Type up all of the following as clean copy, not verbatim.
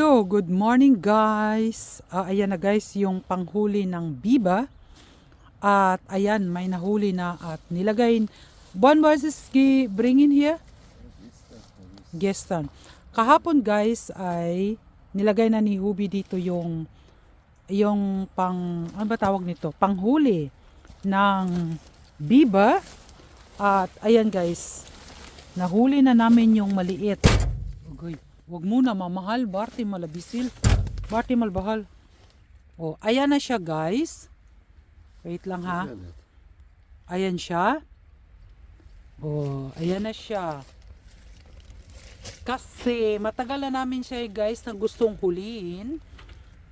So, good morning guys. Ayan na guys yung panghuli ng biba. At ayan, may nahuli na at nilagay. Bon versus bring in here? Gestan. Kahapon guys ay nilagay na ni Hubi dito yung ano ba tawag nito? Panghuli ng biba. At ayan guys, nahuli na namin yung maliit. Okay. Wag muna mamahal, Barty malabisil. Barty malbahal. Oh, ayan na siya guys. Wait lang ha. Ayan siya. Oh, ayan na siya. Kasi matagal na namin siya guys na gustong huliin.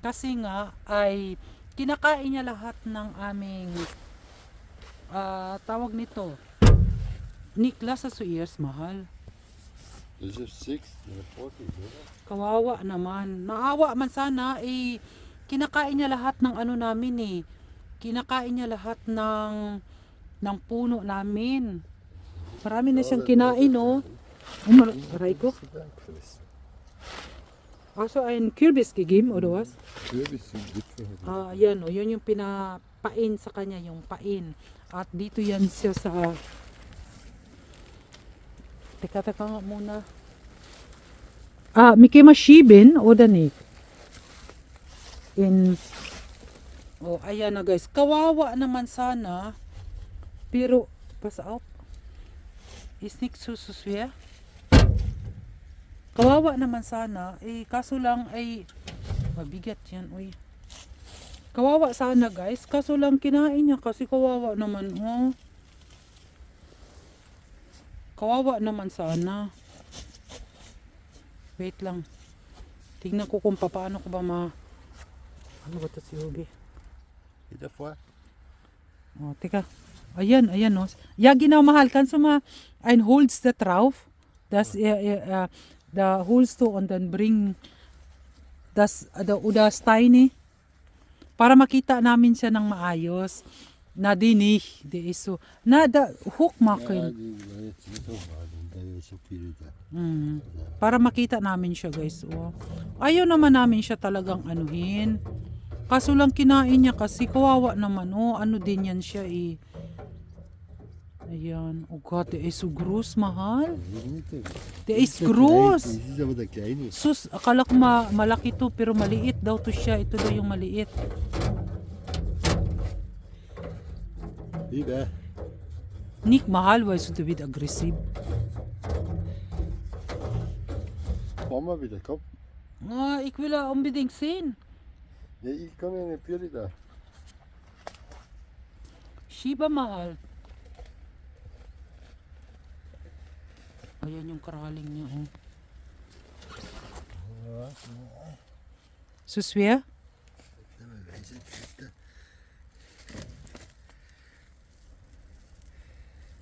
Kasi nga ay kinakain niya lahat ng aming tawag nito. Niklas sa years mahal. Is it 6 or 40? Kawawa naman. Naawa man sana kinakain niya lahat ng ano namin Kinakain niya lahat ng puno namin. Marami na siyang kinain Aray ko. Also ein Kürbis gegeben oder was? Kürbis sind gut für heute. Yan yun yung pinapain sa kanya, yung pain. At dito yan siya sa Teka nga muna. Miki Maschibin oder nicht? Ayan na guys. Kawawa naman sana. Pero, pass auf. Ist nicht so schwer. Kawawa naman sana. Kaso lang mabigat yan. Kawawa sana guys. Kaso lang kinain niya kasi kawawa naman. Kawawa naman sana. Wait lang. Tingnan ko kung paano ko ba ano ba ito si Hugi? Wieder vor. Teka. Ayan. Ja, genau, mahal. Kannst du mal ein Holz da drauf? Das, da holst du und dann bring das, oder Steine. Para makita namin siya ng maayos. Na dinig. Die ist so. Na, da, hook machen. Ja, die war jetzt nicht so hart und da ist so viel da. Para makita namin siya guys. Ayaw naman namin siya talagang anuhin. Kaso lang kinain niya kasi kawawa naman. Ano din yan siya Ayan. Oh Gott, der ist so groß, mahal. Der ist groß. Das ist aber der kleine. Sus, akala ko malaki to pero maliit daw to siya. Ito daw yung maliit. Wieder. Nicht mahal, weil du wird aggressiv. Fahren wir wieder, komm. Ich will ja unbedingt sehen. Ja, ich kann ja nicht für da. Shiba mahal. Ayan yung karaling niya. Suswea?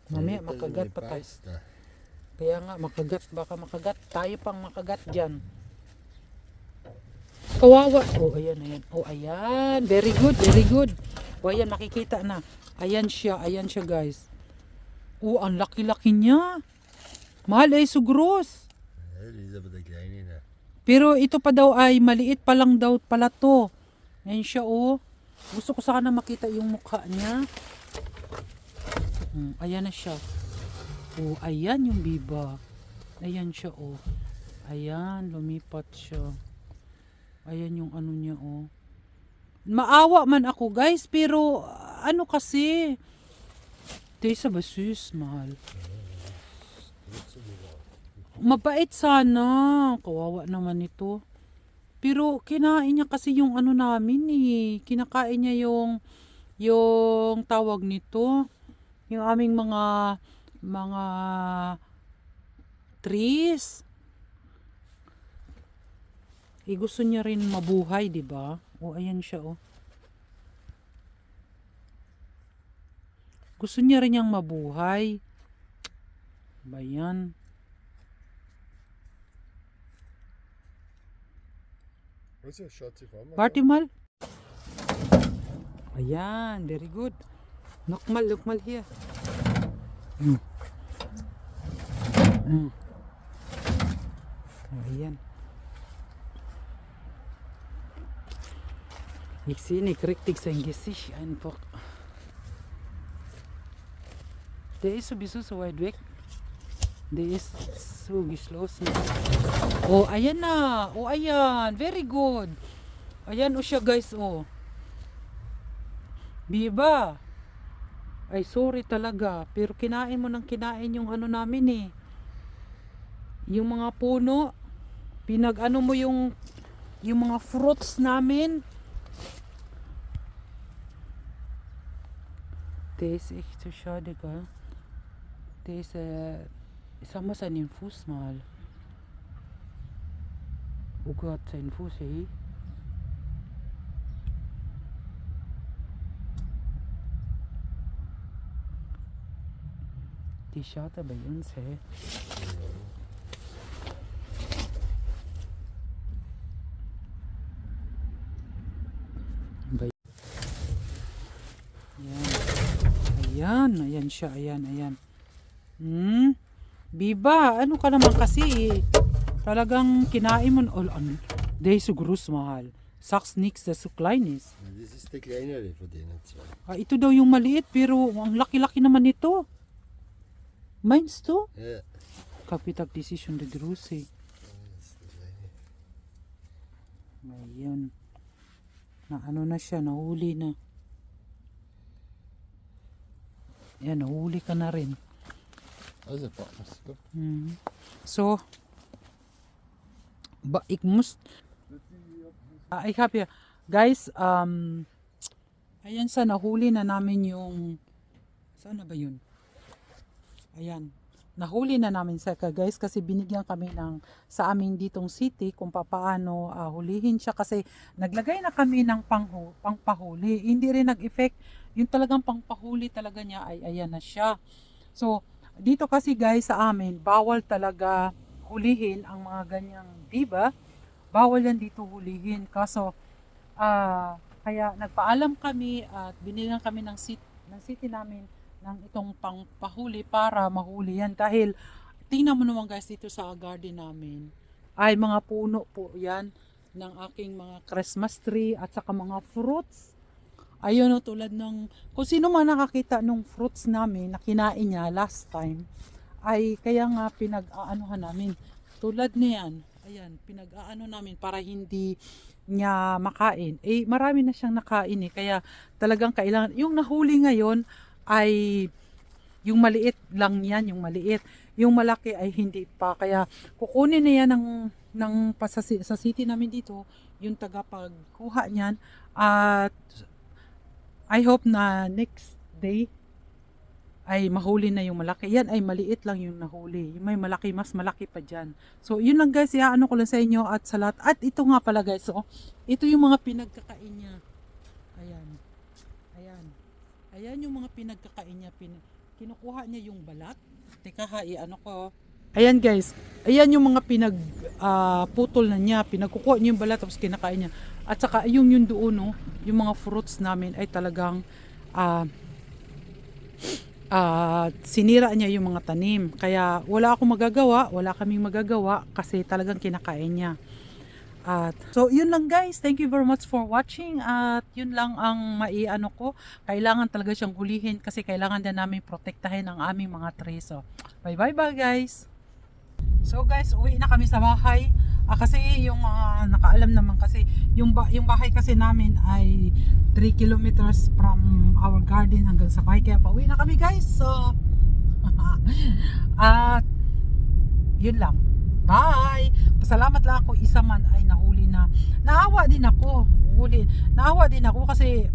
Mamaya makagat pa tayo. Kaya nga makagat, baka makagat. Tayo pang makagat dyan. Kawawa. Ayan. Ayan. Very good. Ayan, makikita na. Ayan siya guys. Ang laki-laki niya. Mahal so gross. Ja, das ist aber der kleine da. Pero ito pa daw ay maliit pa lang daw pala to. Ayan siya Gusto ko sana makita yung mukha niya. Ayan na siya. Ayan yung biba. Ayan siya Ayan, lumipat siya. Ayan yung ano niya Maawa man ako guys, pero ano kasi? Tesa ba sus, mahal? Mabait sana. Kawawa naman ito. Pero kinain niya kasi yung ano namin Kinakain niya yung tawag nito. Yung aming mga trees. Gusto niya rin mabuhay, di ba? Ayan siya Gusto niya rin yang mabuhay. Bayan. Also, schaut sich an. Bartimal. Ayan, very good. Lukmal here. Ayan. Ich sehe nicht richtig sein Gesicht einfach. Der ist sowieso so weit weg. Der ist so geschlossen. Oh, ayan na. Oh, ayan. Very good. Ayan o siya guys, oh. Biba. Ay, sorry talaga. Pero kinain mo ng kinain yung ano namin eh. Yung mga puno. Pinag-ano mo yung mga fruits namin. Der ist echt so schade, gell? Der ist, ich sag mal, seinen Fuß mal. Oh Gott, sein Fuß, ey. Die schaut er bei uns, hey. Ayan, ayan siya, ayan. Biba, ano ka naman kasi, talagang kinain mo, der ist so groß, mahal. Sag's nix, das so klein ist. Das ist der kleinere von denen zwei. Ito daw yung maliit, pero ang laki-laki naman nito. Meinst du? Ja. Kapitak decision de Große. Das ist der kleine. Ayan. Na ano na siya, nahuli na. Yan, nahuli ka na rin. Also packen wir es. Komm. So, ik moest... ik heb hier, guys, ayan sa, nahuli na namin yung... Saan na ba yun? Ayan. Nahuli na namin sa guys kasi binigyan kami ng sa aming ditong city kung papaano hulihin siya kasi naglagay na kami ng pangpahuli. Hindi rin nag-effect. Yung talagang pangpahuli talaga niya ay ayan na siya. So, dito kasi guys sa amin, bawal talaga hulihin ang mga ganyang biba. Bawal yan dito hulihin. Kaso, kaya nagpaalam kami at binigyan kami ng city namin ng itong pangpahuli para mahuli yan. Dahil, tingnan mo naman guys dito sa garden namin, ay mga puno po yan ng aking mga Christmas tree at saka mga fruits. Ayun o, tulad ng, kung sino man nakakita ng fruits namin na kinain niya last time, ay kaya nga pinag-aanuhan namin. Tulad niyan, ayan, pinag-aano namin para hindi niya makain. Eh, marami na siyang nakain eh, kaya talagang kailangan, yung nahuli ngayon, ay yung maliit lang yan, yung maliit. Yung malaki ay hindi pa. Kaya kukunin na yan sa city namin dito, yung tagapagkuha niyan. At I hope na next day ay mahuli na yung malaki. Yan ay maliit lang yung nahuli. Yung may malaki, mas malaki pa dyan. So yun lang guys, ano ko lang sa inyo at sa lahat. At ito nga pala guys, so, ito yung mga pinagkakain niya. Ayan. Ayan. Ayan yung mga pinagkakain niya. Kinukuha niya yung balat. Teka ha, ano ko. Ayan guys. Ayan yung mga putol na niya. Pinagkukuha niya yung balat tapos kinakain niya. At saka yung doon, no, yung mga fruits namin ay talagang sinira niya yung mga tanim. Kaya wala akong magagawa. Wala kaming magagawa kasi talagang kinakain niya. So, yun lang guys. Thank you very much for watching. At yun lang ang maiano ko. Kailangan talaga siyang hulihin kasi kailangan din namin protektahin ang aming mga trees. So, bye guys. So guys, uwi na kami sa bahay. Kasi yung mga nakaalam naman kasi yung bahay kasi namin ay 3 kilometers from our garden hanggang sa bahay. Kaya pauwi na kami guys. So, at yun lang. Bye! Pasalamat lang ako isa man ay nahuli na. Naawa din ako. Naawa din ako kasi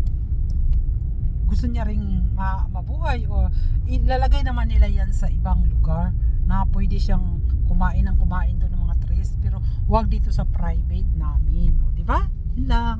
gusto niya ring mabuhay o ilalagay naman nila yan sa ibang lugar na pwede siyang kumain doon ng mga trees pero wag dito sa private namin. O, di ba? Yun lang.